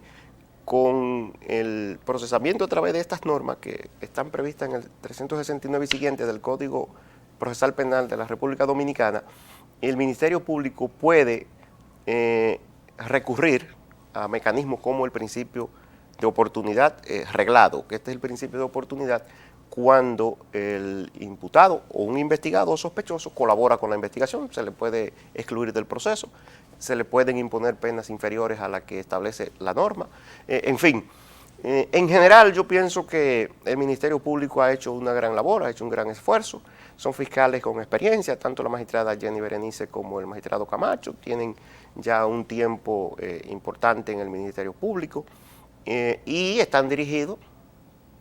con el procesamiento a través de estas normas que están previstas en el 369 y siguiente del Código Procesal Penal de la República Dominicana, el Ministerio Público puede recurrir a mecanismos como el principio de oportunidad reglado, que este es el principio de oportunidad cuando el imputado o un investigado o sospechoso colabora con la investigación, se le puede excluir del proceso, se le pueden imponer penas inferiores a las que establece la norma, en fin. En general yo pienso que el Ministerio Público ha hecho una gran labor, ha hecho un gran esfuerzo, son fiscales con experiencia, tanto la magistrada Jenny Berenice como el magistrado Camacho, tienen ya un tiempo importante en el Ministerio Público y están dirigidos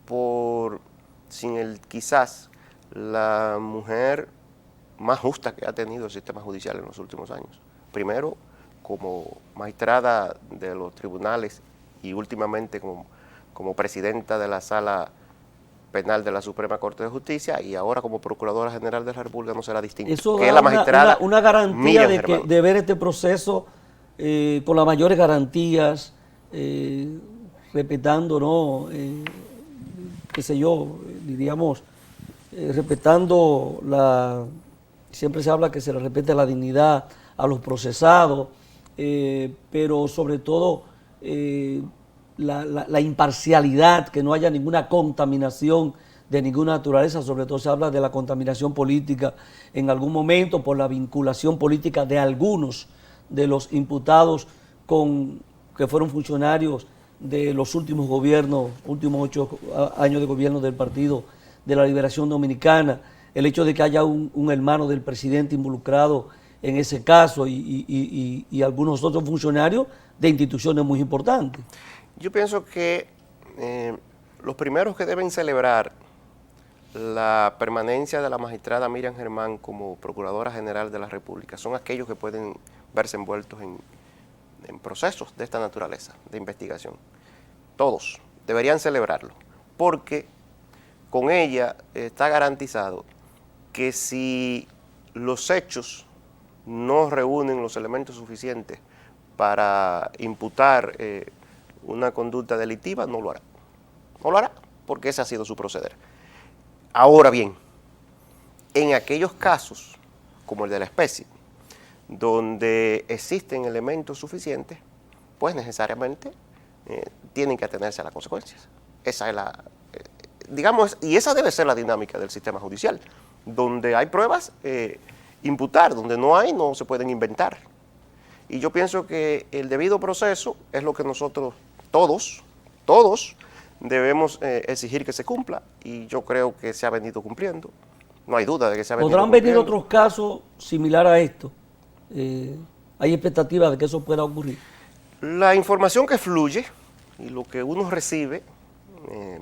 por, quizás, la mujer más justa que ha tenido el sistema judicial en los últimos años. Primero, como magistrada de los tribunales y últimamente como presidenta de la Sala Penal de la Suprema Corte de Justicia y ahora como Procuradora General de la República no será distinto. Eso que da es la magistrada una garantía Miriam de ver este proceso con las mayores garantías, respetando, ¿no? Qué sé yo, diríamos, respetando siempre se habla que se le respete la dignidad a los procesados, pero sobre todo la imparcialidad, que no haya ninguna contaminación de ninguna naturaleza, sobre todo se habla de la contaminación política en algún momento por la vinculación política de algunos de los imputados que fueron funcionarios de los últimos gobiernos, últimos 8 años de gobierno del Partido de la Liberación Dominicana, el hecho de que haya un hermano del presidente involucrado en ese caso y algunos otros funcionarios de instituciones muy importantes. Yo pienso que los primeros que deben celebrar la permanencia de la magistrada Miriam Germán como Procuradora General de la República son aquellos que pueden verse envueltos en procesos de esta naturaleza, de investigación. Todos deberían celebrarlo, porque con ella está garantizado que si los hechos no reúnen los elementos suficientes para imputar una conducta delictiva, no lo hará. No lo hará, porque ese ha sido su proceder. Ahora bien, en aquellos casos, como el de la especie, donde existen elementos suficientes, pues necesariamente tienen que atenerse a las consecuencias. Esa es digamos, y esa debe ser la dinámica del sistema judicial, donde hay pruebas, imputar, donde no hay, no se pueden inventar. Y yo pienso que el debido proceso es lo que nosotros, todos, debemos exigir que se cumpla y yo creo que se ha venido cumpliendo. No hay duda de que se ha venido ¿Podrán venir cumpliendo. otros casos similares a esto? ¿Hay expectativa de que eso pueda ocurrir? La información que fluye y lo que uno recibe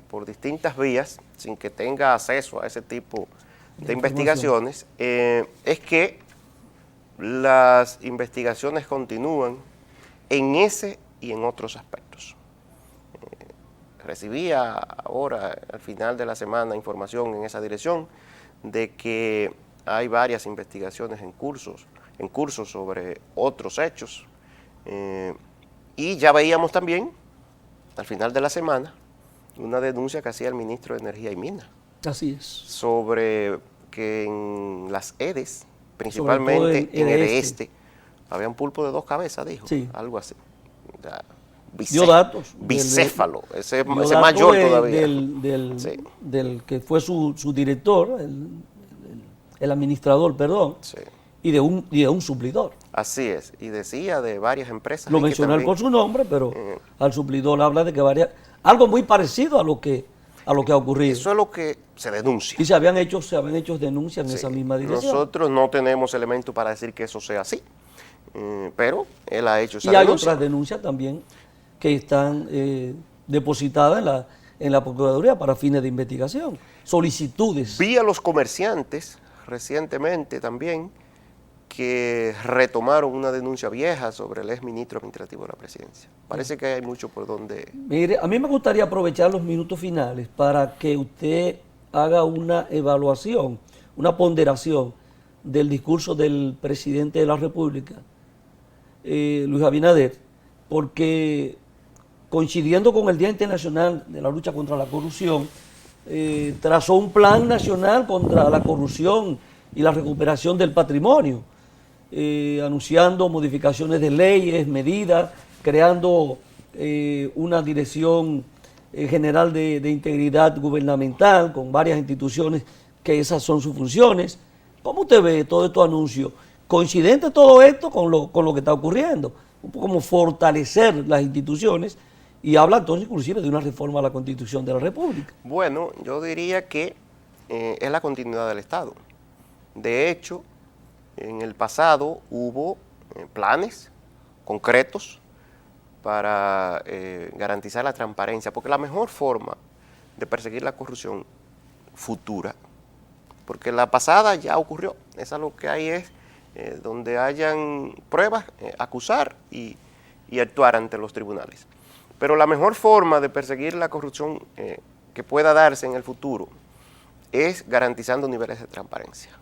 por distintas vías, sin que tenga acceso a ese tipo de investigaciones, es que las investigaciones continúan en ese y en otros aspectos. Recibía ahora, al final de la semana, información en esa dirección de que hay varias investigaciones en curso sobre otros hechos. Y ya veíamos también, al final de la semana, una denuncia que hacía el ministro de Energía y Minas. Así es. Sobre que en las EDES, principalmente en EDESTE, había un pulpo de 2 cabezas, dijo, sí, algo así. Dio datos. Bicéfalo, ese es datos mayor todavía. Del que fue su director, el administrador, perdón, Sí. y de un suplidor. Así es, y decía de varias empresas. Lo mencionó él por su nombre, pero al suplidor habla de que algo muy parecido a lo que ha ocurrido. Eso es lo que se denuncia. Y se habían hecho denuncias en esa misma dirección. Nosotros no tenemos elementos para decir que eso sea así, pero él ha hecho esa denuncia. Y hay denuncia. otras denuncias también que están depositadas en la Procuraduría para fines de investigación. Solicitudes. Vi a los comerciantes recientemente también que retomaron una denuncia vieja sobre el exministro administrativo de la presidencia. Parece que hay mucho por donde... Mire, a mí me gustaría aprovechar los minutos finales para que usted haga una evaluación, una ponderación del discurso del presidente de la República, Luis Abinader, porque coincidiendo con el Día Internacional de la Lucha contra la Corrupción, trazó un plan nacional contra la corrupción y la recuperación del patrimonio, anunciando modificaciones de leyes, medidas, creando una dirección general de integridad gubernamental con varias instituciones que esas son sus funciones. ¿Cómo usted ve todos estos anuncios? ¿Coincidente todo esto con lo que está ocurriendo? Un poco como fortalecer las instituciones y habla entonces inclusive de una reforma a la Constitución de la República. Bueno, yo diría que es la continuidad del Estado. De hecho, en el pasado hubo planes concretos para garantizar la transparencia, porque la mejor forma de perseguir la corrupción futura, porque la pasada ya ocurrió, esa lo que hay es donde hayan pruebas, acusar y actuar ante los tribunales. Pero la mejor forma de perseguir la corrupción que pueda darse en el futuro es garantizando niveles de transparencia.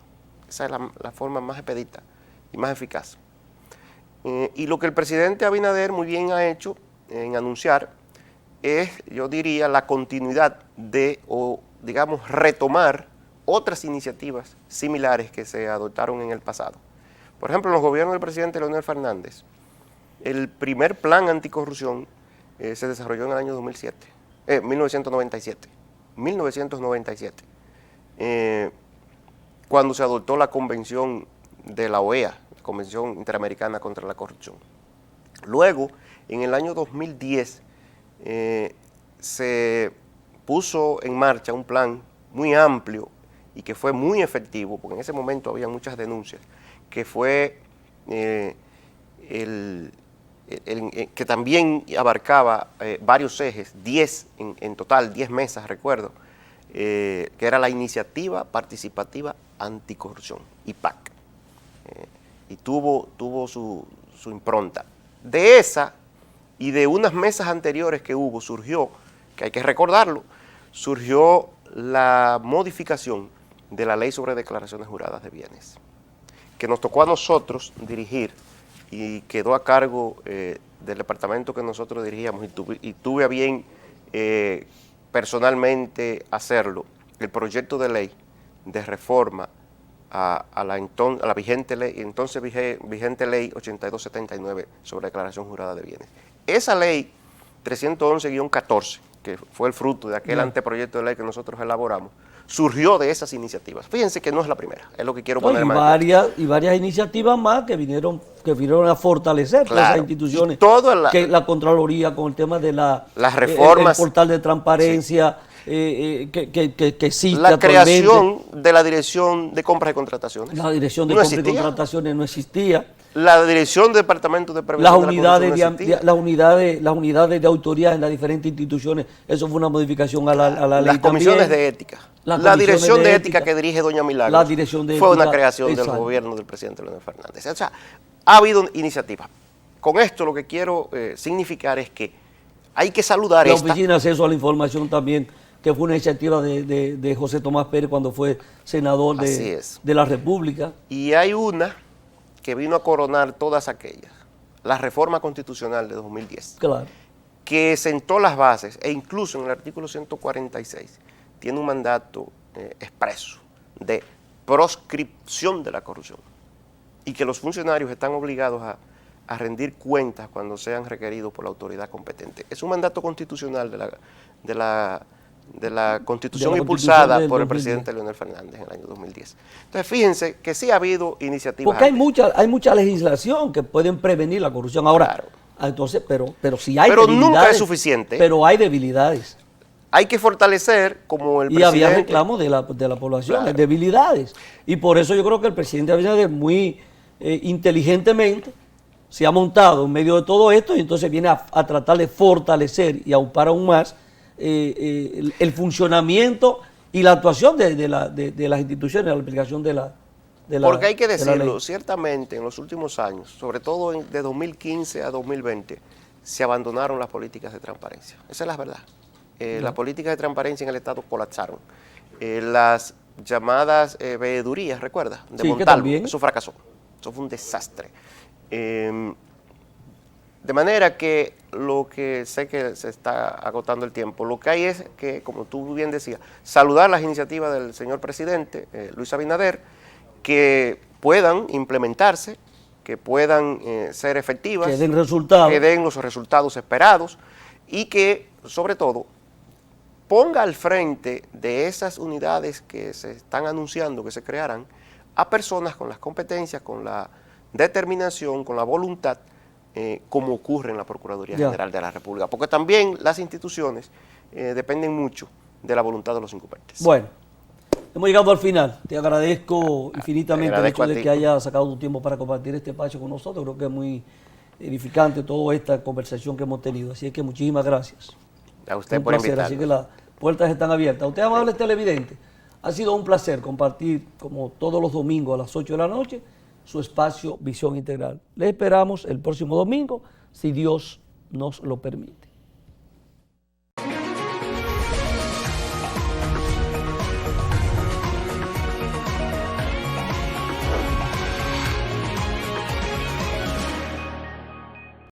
Esa es la forma más expedita y más eficaz. Y lo que el presidente Abinader muy bien ha hecho en anunciar es, yo diría, la continuidad o digamos, retomar otras iniciativas similares que se adoptaron en el pasado. Por ejemplo, en los gobiernos del presidente Leonel Fernández, el primer plan anticorrupción se desarrolló en el año 1997. Cuando se adoptó la convención de la OEA, Convención Interamericana contra la Corrupción. Luego, en el año 2010, se puso en marcha un plan muy amplio y que fue muy efectivo, porque en ese momento había muchas denuncias, que fue que también abarcaba varios ejes, 10 en total, 10 mesas, recuerdo, que era la Iniciativa Participativa Anticorrupción, IPAC, y tuvo su impronta. De esa y de unas mesas anteriores que hubo, surgió, que hay que recordarlo, surgió la modificación de la Ley sobre Declaraciones Juradas de Bienes, que nos tocó a nosotros dirigir y quedó a cargo del departamento que nosotros dirigíamos y tuve a bien personalmente hacerlo, el proyecto de ley de reforma a la vigente ley, entonces vigente ley 8279 sobre declaración jurada de bienes. Esa ley 311-14, que fue el fruto de aquel anteproyecto de ley que nosotros elaboramos, surgió de esas iniciativas. Fíjense que no es la primera, es lo que quiero No, poner y más. varias iniciativas más que vinieron a fortalecer todas Claro, esas instituciones. y todo que la Contraloría con el tema de las reformas, el portal de transparencia, que existe la actualmente. creación de la Dirección de Compras y Contrataciones. La dirección de no compra y existía. contrataciones no existía. La Dirección del Departamento de Prevención Las de la unidades Corrupción no existía. las unidades de autoridad en las diferentes instituciones, eso fue una modificación a la ley Las comisiones también. de ética. Las La comisiones dirección de de ética ética que dirige doña Milagros La dirección de fue ética, una creación del exacto. gobierno del presidente Leonel Fernández. O sea, ha habido iniciativas. Con esto lo que quiero significar es que hay que saludar La esta. Oficina de Acceso a la Información también, que fue una iniciativa de José Tomás Pérez cuando fue senador Así es. de la República. Y hay una que vino a coronar todas aquellas. La reforma constitucional de 2010. Claro. Que sentó las bases e incluso en el artículo 146 tiene un mandato expreso de proscripción de la corrupción y que los funcionarios están obligados a rendir cuentas cuando sean requeridos por la autoridad competente. Es un mandato constitucional de la Constitución impulsada por el presidente Leonel Fernández en el año 2010. Entonces, fíjense que sí ha habido iniciativas. Porque hay mucha legislación que pueden prevenir la corrupción. Ahora, Claro. Entonces, pero si hay Pero debilidades. nunca es suficiente. Pero hay debilidades. Hay que fortalecer, como el Y presidente. había reclamos de la población, Claro. debilidades. Y por eso yo creo que el presidente Abinader muy inteligentemente se ha montado en medio de todo esto y entonces viene a tratar de fortalecer y aupar aún más el funcionamiento y la actuación de las instituciones, la aplicación de la Porque hay que de la ley. decirlo, ciertamente en los últimos años, sobre todo de 2015 a 2020, se abandonaron las políticas de transparencia. Esa es la verdad. Las políticas de transparencia en el Estado colapsaron. Las llamadas veedurías, ¿recuerdas? De Sí, que Montalvo, también. eso fracasó. Eso fue un desastre. De manera que lo que sé que se está agotando el tiempo, lo que hay es que, como tú bien decías, saludar las iniciativas del señor presidente Luis Abinader, que puedan implementarse, que puedan ser efectivas, Que den resultados. que den los resultados esperados y que, sobre todo, ponga al frente de esas unidades que se están anunciando que se crearán a personas con las competencias, con la determinación, con la voluntad, como ocurre en la Procuraduría General de la República. Porque también las instituciones dependen mucho de la voluntad de los incumbentes. Bueno, hemos llegado al final. Te agradezco infinitamente el hecho a de ti. que hayas sacado tu tiempo para compartir este espacio con nosotros. Creo que es muy edificante toda esta conversación que hemos tenido. Así es que muchísimas gracias. A usted Un por placer, invitarnos. así que las puertas están abiertas. A usted, amables televidentes, ha sido un placer compartir, como todos los domingos a las 8 de la noche, su espacio Visión Integral. Les esperamos el próximo domingo, si Dios nos lo permite.